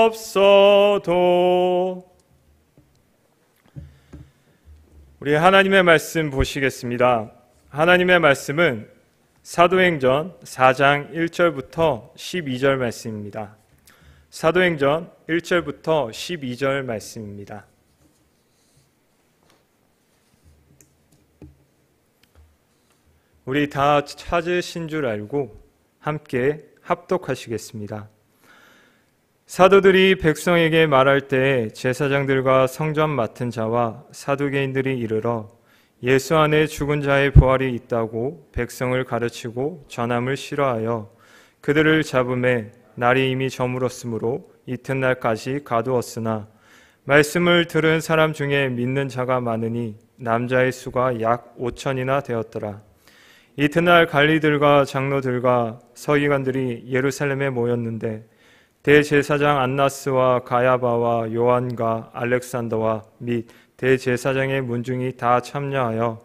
없어도. 우리 하나님의 말씀 보시겠습니다. 하나님의 말씀은 사도행전 4장 1절부터 12절 말씀입니다. 사도행전 1절부터 12절 말씀입니다. 우리 다 찾으신 줄 알고 함께 합독하시겠습니다. 사도들이 백성에게 말할 때 제사장들과 성전 맡은 자와 사두개인들이 이르러 예수 안에 죽은 자의 부활이 있다고 백성을 가르치고 전함을 싫어하여 그들을 잡음에 날이 이미 저물었으므로 이튿날까지 가두었으나 말씀을 들은 사람 중에 믿는 자가 많으니 남자의 수가 약 5천이나 되었더라. 이튿날 관리들과 장로들과 서기관들이 예루살렘에 모였는데 대제사장 안나스와 가야바와 요한과 알렉산더와 및 대제사장의 문중이 다 참여하여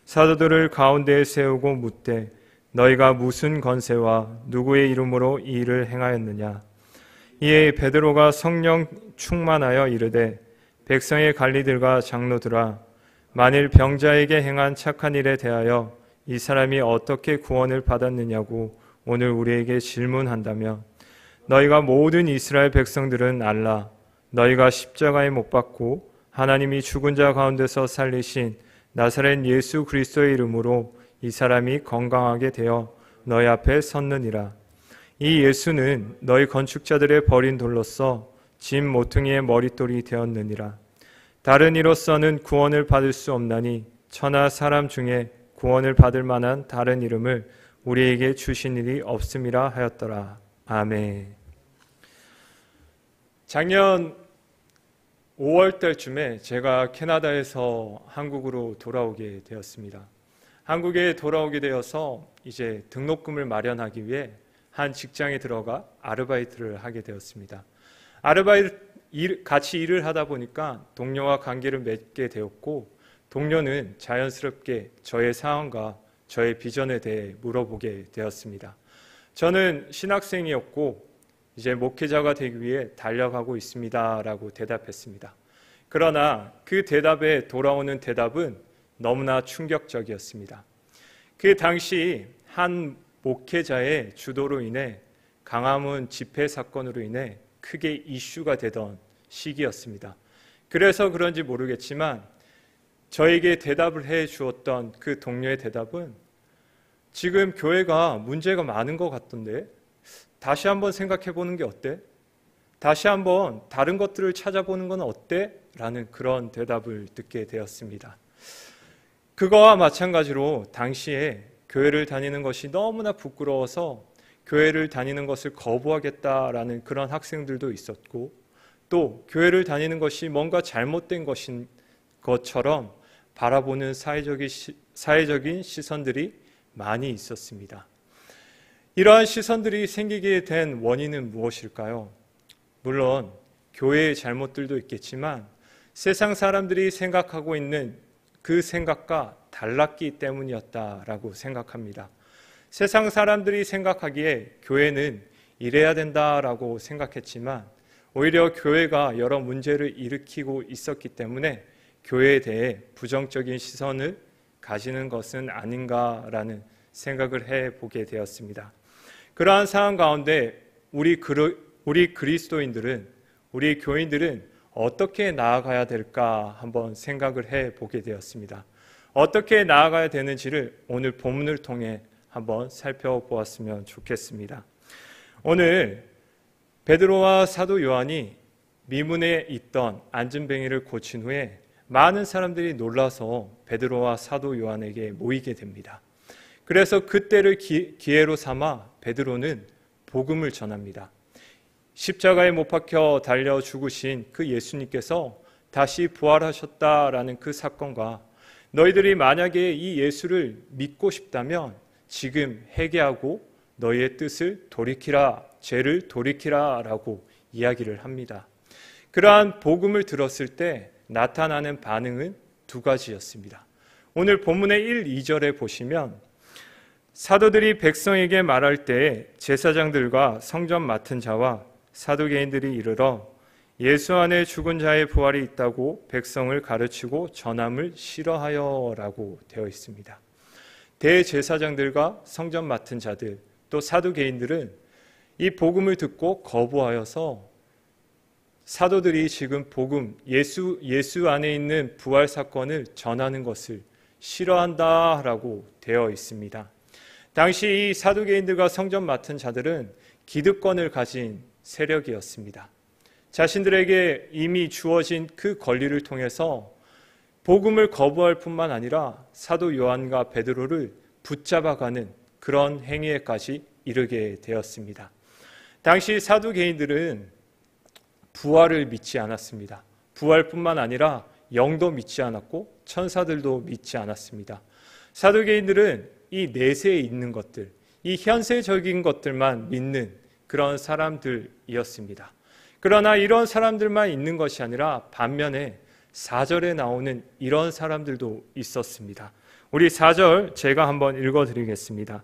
사도들을 가운데에 세우고 묻되 너희가 무슨 권세와 누구의 이름으로 이 일을 행하였느냐. 이에 베드로가 성령 충만하여 이르되 백성의 관리들과 장로들아 만일 병자에게 행한 착한 일에 대하여 이 사람이 어떻게 구원을 받았느냐고 오늘 우리에게 질문한다면 너희가 모든 이스라엘 백성들은 알라. 너희가 십자가에 못 박고 하나님이 죽은 자 가운데서 살리신 나사렛 예수 그리스도의 이름으로 이 사람이 건강하게 되어 너희 앞에 섰느니라. 이 예수는 너희 건축자들의 버린 돌로서 짐 모퉁이의 머릿돌이 되었느니라. 다른 이로서는 구원을 받을 수 없나니 천하 사람 중에 구원을 받을 만한 다른 이름을 우리에게 주신 일이 없음이라 하였더라. 아멘. 작년 5월 달쯤에 제가 캐나다에서 한국으로 돌아오게 되었습니다. 한국에 돌아오게 되어서 이제 등록금을 마련하기 위해 한 직장에 들어가 아르바이트를 하게 되었습니다. 같이 일을 하다 보니까 동료와 관계를 맺게 되었고 동료는 자연스럽게 저의 상황과 저의 비전에 대해 물어보게 되었습니다. 저는 신학생이었고 이제 목회자가 되기 위해 달려가고 있습니다 라고 대답했습니다. 그러나 그 대답에 돌아오는 대답은 너무나 충격적이었습니다. 그 당시 한 목회자의 주도로 인해 강화문 집회 사건으로 인해 크게 이슈가 되던 시기였습니다. 그래서 그런지 모르겠지만 저에게 대답을 해 주었던 그 동료의 대답은 지금 교회가 문제가 많은 것 같던데 다시 한번 생각해 보는 게 어때? 다시 한번 다른 것들을 찾아보는 건 어때? 라는 그런 대답을 듣게 되었습니다. 그거와 마찬가지로 당시에 교회를 다니는 것이 너무나 부끄러워서 교회를 다니는 것을 거부하겠다라는 그런 학생들도 있었고 또 교회를 다니는 것이 뭔가 잘못된 것인 것처럼 바라보는 사회적인 시선들이 많이 있었습니다. 이러한 시선들이 생기게 된 원인은 무엇일까요? 물론 교회의 잘못들도 있겠지만 세상 사람들이 생각하고 있는 그 생각과 달랐기 때문이었다라고 생각합니다. 세상 사람들이 생각하기에 교회는 이래야 된다라고 생각했지만 오히려 교회가 여러 문제를 일으키고 있었기 때문에 교회에 대해 부정적인 시선을 가지는 것은 아닌가라는 생각을 해보게 되었습니다. 그러한 상황 가운데 우리 그리스도인들은, 우리 교인들은 어떻게 나아가야 될까 한번 생각을 해보게 되었습니다. 어떻게 나아가야 되는지를 오늘 본문을 통해 한번 살펴보았으면 좋겠습니다. 오늘 베드로와 사도 요한이 미문에 있던 안진뱅이를 고친 후에 많은 사람들이 놀라서 베드로와 사도 요한에게 모이게 됩니다. 그래서 그때를 기회로 삼아 베드로는 복음을 전합니다. 십자가에 못 박혀 달려 죽으신 그 예수님께서 다시 부활하셨다라는 그 사건과 너희들이 만약에 이 예수를 믿고 싶다면 지금 회개하고 너희의 뜻을 돌이키라, 죄를 돌이키라 라고 이야기를 합니다. 그러한 복음을 들었을 때 나타나는 반응은 두 가지였습니다. 오늘 본문의 1, 2절에 보시면 사도들이 백성에게 말할 때 제사장들과 성전 맡은 자와 사두개인들이 이르러 예수 안에 죽은 자의 부활이 있다고 백성을 가르치고 전함을 싫어하여라고 되어 있습니다. 대제사장들과 성전 맡은 자들 또 사두개인들은 이 복음을 듣고 거부하여서 사도들이 지금 복음 예수 안에 있는 부활 사건을 전하는 것을 싫어한다라고 되어 있습니다. 당시 이 사두개인들과 성전 맡은 자들은 기득권을 가진 세력이었습니다. 자신들에게 이미 주어진 그 권리를 통해서 복음을 거부할 뿐만 아니라 사도 요한과 베드로를 붙잡아가는 그런 행위에까지 이르게 되었습니다. 당시 사두개인들은 부활을 믿지 않았습니다. 부활뿐만 아니라 영도 믿지 않았고 천사들도 믿지 않았습니다. 사두개인들은 이 내세에 있는 것들, 이 현세적인 것들만 믿는 그런 사람들이었습니다. 그러나 이런 사람들만 있는 것이 아니라 반면에 4절에 나오는 이런 사람들도 있었습니다. 우리 4절 제가 한번 읽어드리겠습니다.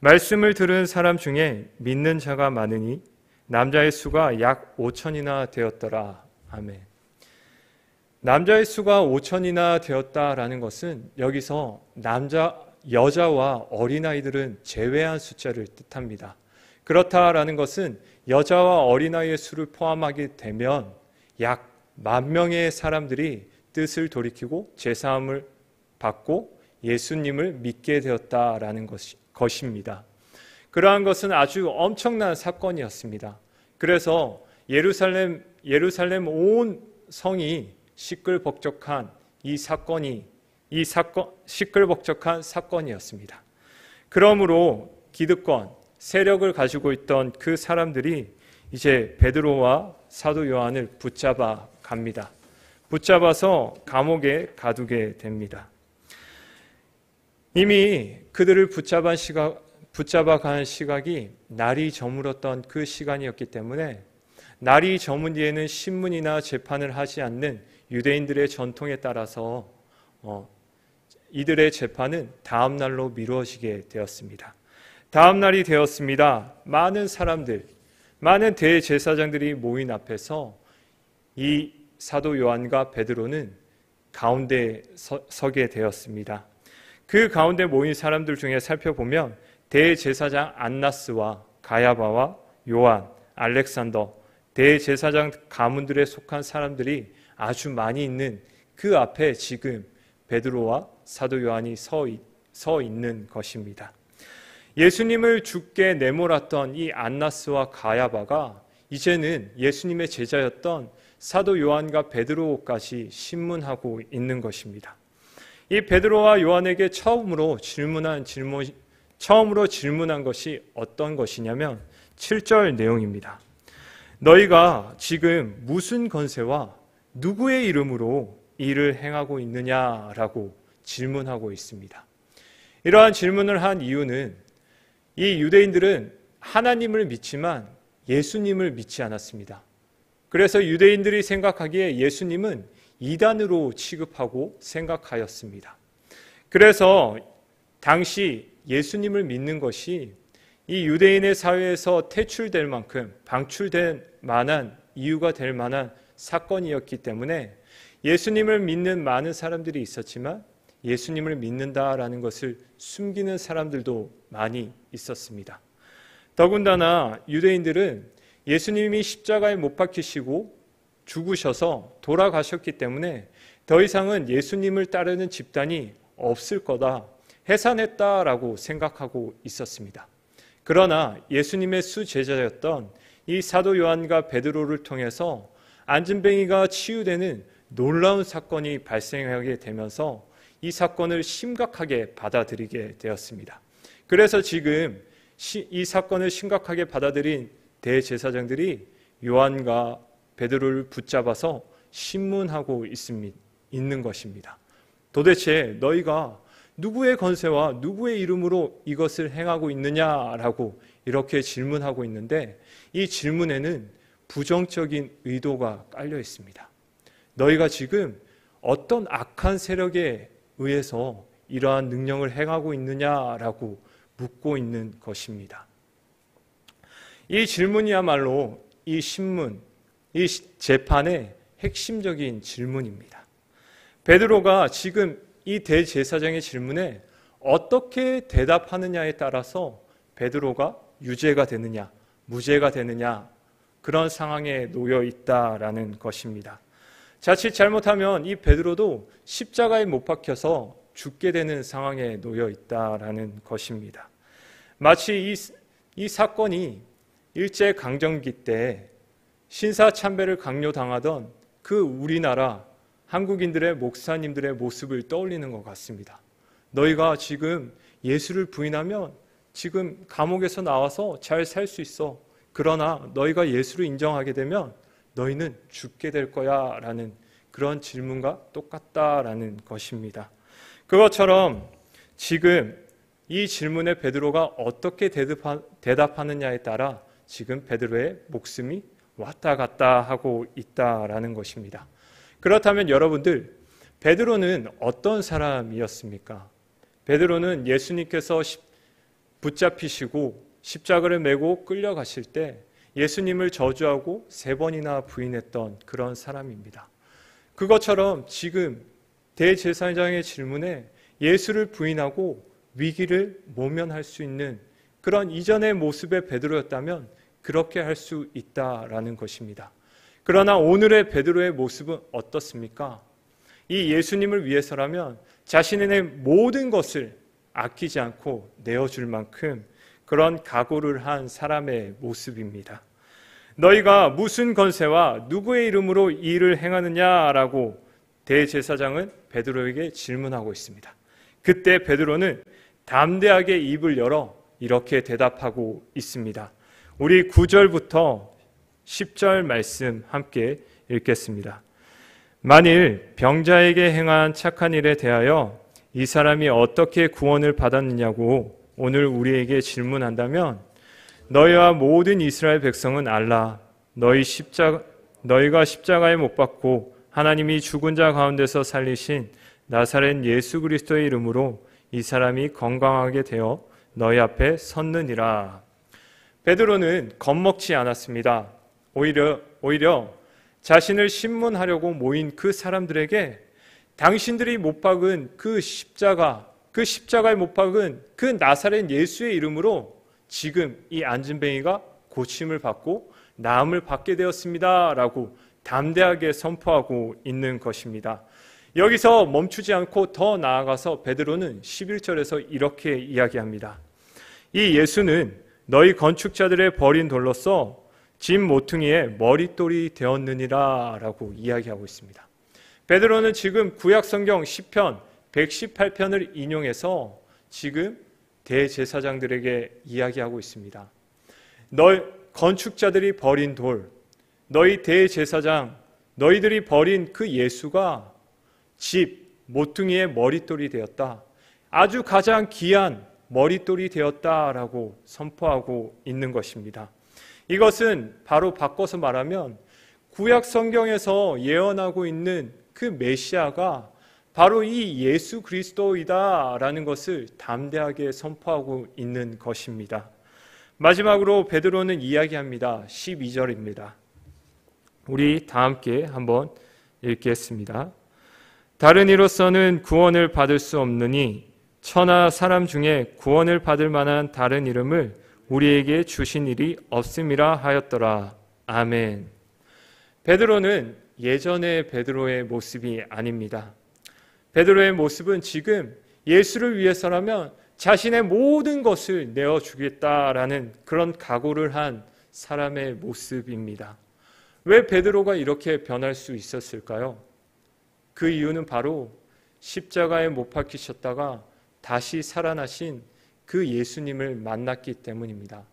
말씀을 들은 사람 중에 믿는 자가 많으니 남자의 수가 약 5천이나 되었더라. 아멘. 남자의 수가 5천이나 되었다라는 것은 여기서 여자와 어린아이들은 제외한 숫자를 뜻합니다. 그렇다라는 것은 여자와 어린아이의 수를 포함하게 되면 약 10,000명의 사람들이 뜻을 돌이키고 제사함을 받고 예수님을 믿게 되었다라는 것입니다. 그러한 것은 아주 엄청난 사건이었습니다. 그래서 예루살렘 온 성이 시끌벅적한 시끌벅적한 사건이었습니다. 그러므로 기득권, 세력을 가지고 있던 그 사람들이 이제 베드로와 사도 요한을 붙잡아 갑니다. 붙잡아서 감옥에 가두게 됩니다. 이미 그들을 붙잡아 간 시각이 날이 저물었던 그 시간이었기 때문에 날이 저문 뒤에는 신문이나 재판을 하지 않는 유대인들의 전통에 따라서 이들의 재판은 다음 날로 미루어지게 되었습니다. 다음 날이 되었습니다. 많은 사람들, 많은 대제사장들이 모인 앞에서 이 사도 요한과 베드로는 가운데 서게 되었습니다. 그 가운데 모인 사람들 중에 살펴보면 대제사장 안나스와 가야바와 요한, 알렉산더, 대제사장 가문들에 속한 사람들이 아주 많이 있는 그 앞에 지금 베드로와 사도 요한이 서 있는 것입니다. 예수님을 죽게 내몰았던 이 안나스와 가야바가 이제는 예수님의 제자였던 사도 요한과 베드로까지 신문하고 있는 것입니다. 이 베드로와 요한에게 처음으로 질문한 것이 어떤 것이냐면 7절 내용입니다. 너희가 지금 무슨 권세와 누구의 이름으로 일을 행하고 있느냐라고 질문하고 있습니다. 이러한 질문을 한 이유는 이 유대인들은 하나님을 믿지만 예수님을 믿지 않았습니다. 그래서 유대인들이 생각하기에 예수님은 이단으로 취급하고 생각하였습니다. 그래서 당시 예수님을 믿는 것이 이 유대인의 사회에서 퇴출될 만큼 방출될 만한 이유가 될 만한 사건이었기 때문에 예수님을 믿는 많은 사람들이 있었지만 예수님을 믿는다라는 것을 숨기는 사람들도 많이 있었습니다. 더군다나 유대인들은 예수님이 십자가에 못 박히시고 죽으셔서 돌아가셨기 때문에 더 이상은 예수님을 따르는 집단이 없을 거다, 해산했다라고 생각하고 있었습니다. 그러나 예수님의 수제자였던 이 사도 요한과 베드로를 통해서 안진뱅이가 치유되는 놀라운 사건이 발생하게 되면서 이 사건을 심각하게 받아들이게 되었습니다. 그래서 지금 이 사건을 심각하게 받아들인 대제사장들이 요한과 베드로를 붙잡아서 신문하고 있는 것입니다. 도대체 너희가 누구의 권세와 누구의 이름으로 이것을 행하고 있느냐라고 이렇게 질문하고 있는데 이 질문에는 부정적인 의도가 깔려 있습니다. 너희가 지금 어떤 악한 세력에 의해서 이러한 능력을 행하고 있느냐라고 묻고 있는 것입니다. 이 질문이야말로 이 신문, 이 재판의 핵심적인 질문입니다. 베드로가 지금 이 대제사장의 질문에 어떻게 대답하느냐에 따라서 베드로가 유죄가 되느냐, 무죄가 되느냐, 그런 상황에 놓여 있다라는 것입니다. 자칫 잘못하면 이 베드로도 십자가에 못 박혀서 죽게 되는 상황에 놓여 있다라는 것입니다. 마치 이 사건이 일제강점기 때 신사참배를 강요당하던 그 우리나라 한국인들의 목사님들의 모습을 떠올리는 것 같습니다. 너희가 지금 예수를 부인하면 지금 감옥에서 나와서 잘 살 수 있어. 그러나 너희가 예수를 인정하게 되면 너희는 죽게 될 거야 라는 그런 질문과 똑같다라는 것입니다. 그것처럼 지금 이 질문에 베드로가 어떻게 대답하느냐에 따라 지금 베드로의 목숨이 왔다 갔다 하고 있다라는 것입니다. 그렇다면 여러분들, 베드로는 어떤 사람이었습니까? 베드로는 예수님께서 붙잡히시고 십자가를 메고 끌려가실 때 예수님을 저주하고 3번이나 부인했던 그런 사람입니다. 그것처럼 지금 대제사장의 질문에 예수를 부인하고 위기를 모면할 수 있는 그런 이전의 모습의 베드로였다면 그렇게 할 수 있다라는 것입니다. 그러나 오늘의 베드로의 모습은 어떻습니까? 이 예수님을 위해서라면 자신의 모든 것을 아끼지 않고 내어줄 만큼 그런 각오를 한 사람의 모습입니다. 너희가 무슨 권세와 누구의 이름으로 이 일을 행하느냐라고 대제사장은 베드로에게 질문하고 있습니다. 그때 베드로는 담대하게 입을 열어 이렇게 대답하고 있습니다. 우리 9절부터 10절 말씀 함께 읽겠습니다. 만일 병자에게 행한 착한 일에 대하여 이 사람이 어떻게 구원을 받았느냐고 오늘 우리에게 질문한다면 너희와 모든 이스라엘 백성은 알라. 너희가 십자가에 못 박고 하나님이 죽은 자 가운데서 살리신 나사렛 예수 그리스도의 이름으로 이 사람이 건강하게 되어 너희 앞에 섰느니라. 베드로는 겁먹지 않았습니다. 오히려 자신을 신문하려고 모인 그 사람들에게 당신들이 못 박은 그 십자가에 못 박은 그 나사렛 예수의 이름으로 지금 이 안진뱅이가 고침을 받고 나음을 받게 되었습니다 라고 담대하게 선포하고 있는 것입니다. 여기서 멈추지 않고 더 나아가서 베드로는 11절에서 이렇게 이야기합니다. 이 예수는 너희 건축자들의 버린 돌로서 집 모퉁이의 머릿돌이 되었느니라 라고 이야기하고 있습니다. 베드로는 지금 구약성경 시편 118편을 인용해서 지금 대제사장들에게 이야기하고 있습니다. 너희 건축자들이 버린 돌, 너희 대제사장, 너희들이 버린 그 예수가 집, 모퉁이의 머릿돌이 되었다. 아주 가장 귀한 머릿돌이 되었다라고 선포하고 있는 것입니다. 이것은 바로 바꿔서 말하면 구약 성경에서 예언하고 있는 그 메시아가 바로 이 예수 그리스도이다라는 것을 담대하게 선포하고 있는 것입니다. 마지막으로 베드로는 이야기합니다. 12절입니다. 우리 다 함께 한번 읽겠습니다. 다른 이로서는 구원을 받을 수 없느니 천하 사람 중에 구원을 받을 만한 다른 이름을 우리에게 주신 일이 없음이라 하였더라. 아멘. 베드로는 예전의 베드로의 모습이 아닙니다. 베드로의 모습은 지금 예수를 위해서라면 자신의 모든 것을 내어주겠다라는 그런 각오를 한 사람의 모습입니다. 왜 베드로가 이렇게 변할 수 있었을까요? 그 이유는 바로 십자가에 못 박히셨다가 다시 살아나신 그 예수님을 만났기 때문입니다.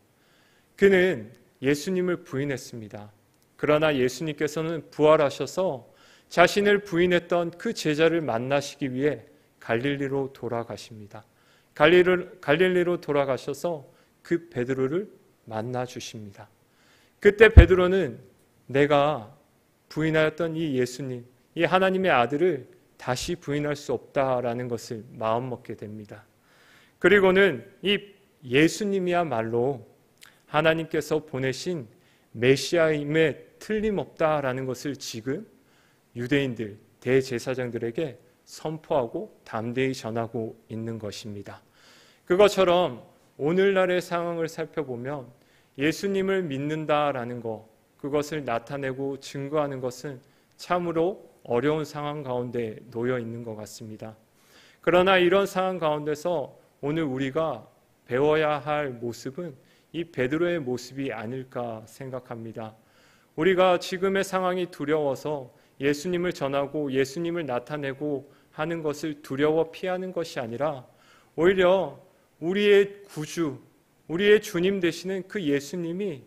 그는 예수님을 부인했습니다. 그러나 예수님께서는 부활하셔서 자신을 부인했던 그 제자를 만나시기 위해 갈릴리로 돌아가십니다. 갈릴리로 돌아가셔서 그 베드로를 만나 주십니다. 그때 베드로는 내가 부인하였던 이 예수님, 이 하나님의 아들을 다시 부인할 수 없다라는 것을 마음먹게 됩니다. 그리고는 이 예수님이야말로 하나님께서 보내신 메시아임에 틀림없다라는 것을 지금 유대인들, 대제사장들에게 선포하고 담대히 전하고 있는 것입니다. 그것처럼 오늘날의 상황을 살펴보면 예수님을 믿는다라는 것, 그것을 나타내고 증거하는 것은 참으로 어려운 상황 가운데 놓여 있는 것 같습니다. 그러나 이런 상황 가운데서 오늘 우리가 배워야 할 모습은 이 베드로의 모습이 아닐까 생각합니다. 우리가 지금의 상황이 두려워서 예수님을 전하고 예수님을 나타내고 하는 것을 두려워 피하는 것이 아니라 오히려 우리의 구주, 우리의 주님 되시는 그 예수님이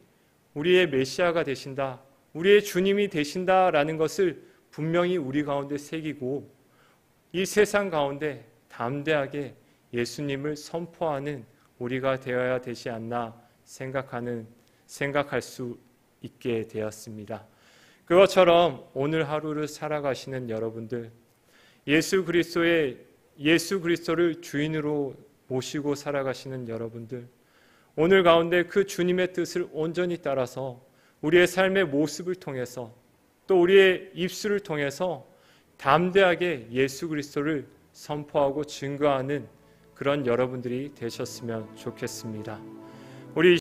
우리의 메시아가 되신다, 우리의 주님이 되신다라는 것을 분명히 우리 가운데 새기고 이 세상 가운데 담대하게 예수님을 선포하는 우리가 되어야 되지 않나 생각할 수 있게 되었습니다. 그것처럼 오늘 하루를 살아가시는 여러분들, 예수 그리스도를 주인으로 모시고 살아가시는 여러분들, 오늘 가운데 그 주님의 뜻을 온전히 따라서 우리의 삶의 모습을 통해서 또 우리의 입술을 통해서 담대하게 예수 그리스도를 선포하고 증거하는 그런 여러분들이 되셨으면 좋겠습니다.